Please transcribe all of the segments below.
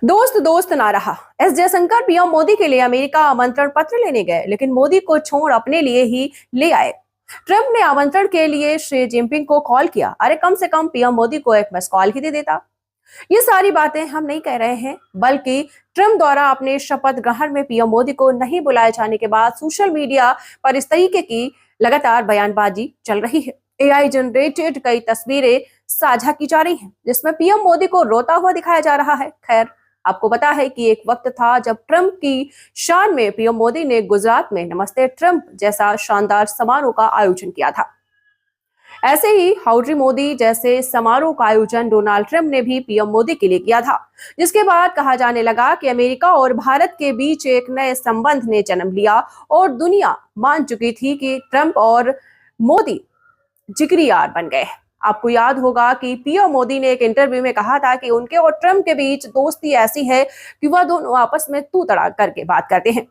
दोस्त दोस्त ना रहा। एस जयशंकर पीएम मोदी के लिए अमेरिका आमंत्रण पत्र लेने गए, लेकिन मोदी को छोड़ अपने लिए ही ले आए। ट्रंप ने आमंत्रण के लिए शी जिनपिंग को कॉल किया। अरे कम से कम पीएम मोदी को एक मिस कॉल ही दे देता। ये सारी बातें हम नहीं कह रहे हैं, बल्कि ट्रंप द्वारा अपने शपथ ग्रहण में पीएम मोदी को नहीं बुलाए जाने के बाद सोशल मीडिया पर इस तरीके की लगातार बयानबाजी चल रही है। एआई जनरेटेड कई तस्वीरें साझा की जा रही हैं, जिसमें पीएम मोदी को रोता हुआ दिखाया जा रहा है। खैर, आपको पता है कि एक वक्त था जब ट्रंप की शान में पीएम मोदी ने गुजरात में नमस्ते ट्रंप जैसा शानदार समारोह का आयोजन किया था। ऐसे ही हाउडी मोदी जैसे समारोह का आयोजन डोनाल्ड ट्रंप ने भी पीएम मोदी के लिए किया था, जिसके बाद कहा जाने लगा कि अमेरिका और भारत के बीच एक नए संबंध ने जन्म लिया और दुनिया मान चुकी थी कि ट्रंप और मोदी जिगरी यार बन गए। आपको याद होगा कि पीएम मोदी ने एक इंटरव्यू में कहा था कि उनके और ट्रंप के बीच दोस्ती ऐसी है कि वह दोनों आपस में तू तड़ाक करके बात करते हैं।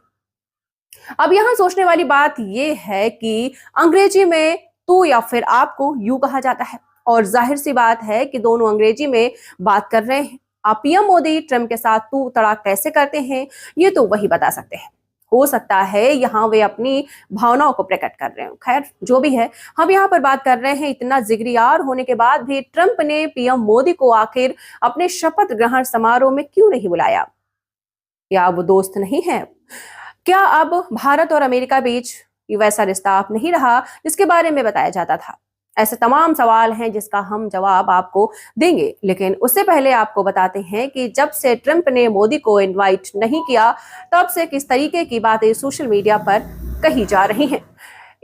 अब यहाँ सोचने वाली बात यह है कि अंग्रेजी में तू या फिर आपको यू कहा जाता है, और जाहिर सी बात है कि दोनों अंग्रेजी में बात कर रहे हैं। आप पीएम मोदी ट्रंप के साथ तू तड़ाक कैसे करते हैं, ये तो वही बता सकते हैं। हो सकता है यहाँ वे अपनी भावनाओं को प्रकट कर रहे हो। खैर, जो भी है, हम यहाँ पर बात कर रहे हैं इतना जिगरियार होने के बाद भी ट्रंप ने पीएम मोदी को आखिर अपने शपथ ग्रहण समारोह में क्यों नहीं बुलाया? क्या वो दोस्त नहीं है? क्या अब भारत और अमेरिका बीच वैसा रिश्ता अब नहीं रहा जिसके बारे में बताया जाता था? ऐसे तमाम सवाल हैं जिसका हम जवाब आपको देंगे, लेकिन उससे पहले आपको बताते हैं कि जब से ट्रंप ने मोदी को इनवाइट नहीं किया, तब से किस तरीके की बातें सोशल मीडिया पर कही जा रही हैं।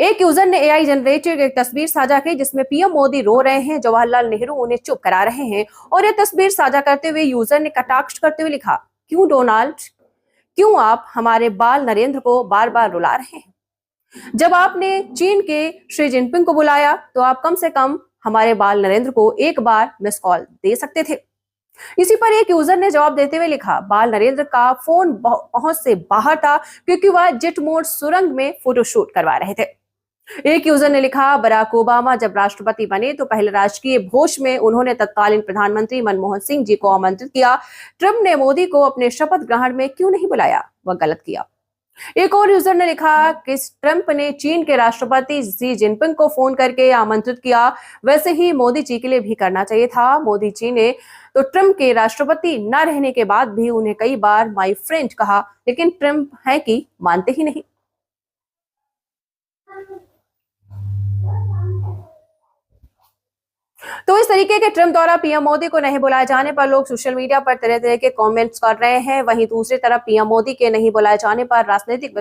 एक यूजर ने एआई जनरेटेड एक तस्वीर साझा की जिसमें पीएम मोदी रो रहे हैं, जवाहरलाल नेहरू उन्हें चुप करा रहे हैं, और यह तस्वीर साझा करते हुए यूजर ने कटाक्ष करते हुए लिखा, क्यों डोनाल्ड, क्यों आप हमारे बाल नरेंद्र को बार बार रुला रहे हैं? जब आपने चीन के शी जिनपिंग को बुलाया तो आप कम से कम हमारे बाल नरेंद्र को एक बार मिस कॉल दे सकते थे। इसी पर एक यूजर ने जवाब देते हुए लिखा, बाल नरेंद्र का फोन पहुंच से बाहर था क्योंकि वह जेट मोड सुरंग में फोटोशूट करवा रहे थे। एक यूजर ने लिखा, बराक ओबामा जब राष्ट्रपति बने तो पहले राजकीय भोज में उन्होंने तत्कालीन प्रधानमंत्री मनमोहन सिंह जी को आमंत्रित किया। ट्रंप ने मोदी को अपने शपथ ग्रहण में क्यों नहीं बुलाया? वह गलत किया। एक और यूजर ने लिखा कि ट्रंप ने चीन के राष्ट्रपति शी जिनपिंग को फोन करके आमंत्रित किया, वैसे ही मोदी जी के लिए भी करना चाहिए था। मोदी जी ने तो ट्रंप के राष्ट्रपति न रहने के बाद भी उन्हें कई बार माय फ्रेंड कहा, लेकिन ट्रंप है कि मानते ही नहीं। तो इस तरीके के ट्रंप द्वारा पीएम मोदी को नहीं बुलाए जाने पर लोग सोशल मीडिया पर तरह तरह के कमेंट्स कर रहे हैं। वहीं दूसरी तरफ पीएम मोदी के नहीं बुलाए जाने पर राजनीतिक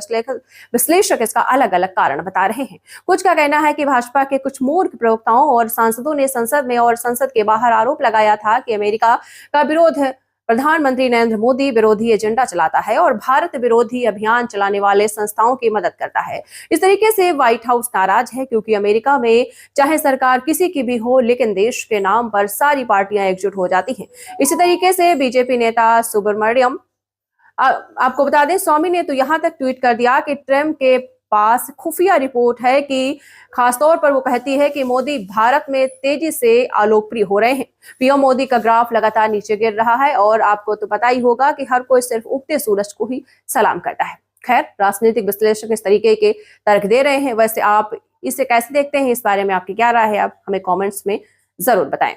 विश्लेषक इसका अलग अलग कारण बता रहे हैं। कुछ का कहना है कि भाजपा के कुछ मूर्ख प्रवक्ताओं और सांसदों ने संसद में और संसद के बाहर आरोप लगाया था कि अमेरिका का विरोध प्रधानमंत्री नरेंद्र मोदी विरोधी एजेंडा चलाता है और भारत विरोधी अभियान चलाने वाले संस्थाओं की मदद करता है। इस तरीके से व्हाइट हाउस नाराज है क्योंकि अमेरिका में चाहे सरकार किसी की भी हो, लेकिन देश के नाम पर सारी पार्टियां एकजुट हो जाती हैं। इसी तरीके से बीजेपी नेता सुब्रमण्यम, आपको बता दें, स्वामी ने तो यहां तक ट्वीट कर दिया कि ट्रंप के पास खुफिया रिपोर्ट है कि खासतौर पर वो कहती है कि मोदी भारत में तेजी से अलोकप्रिय हो रहे हैं। पीएम मोदी का ग्राफ लगातार नीचे गिर रहा है और आपको तो पता ही होगा कि हर कोई सिर्फ उगते सूरज को ही सलाम करता है। खैर, राजनीतिक विश्लेषक इस तरीके के तर्क दे रहे हैं। वैसे आप इसे कैसे देखते हैं? इस बारे में आपकी क्या राय है? आप हमें कॉमेंट्स में जरूर बताएं।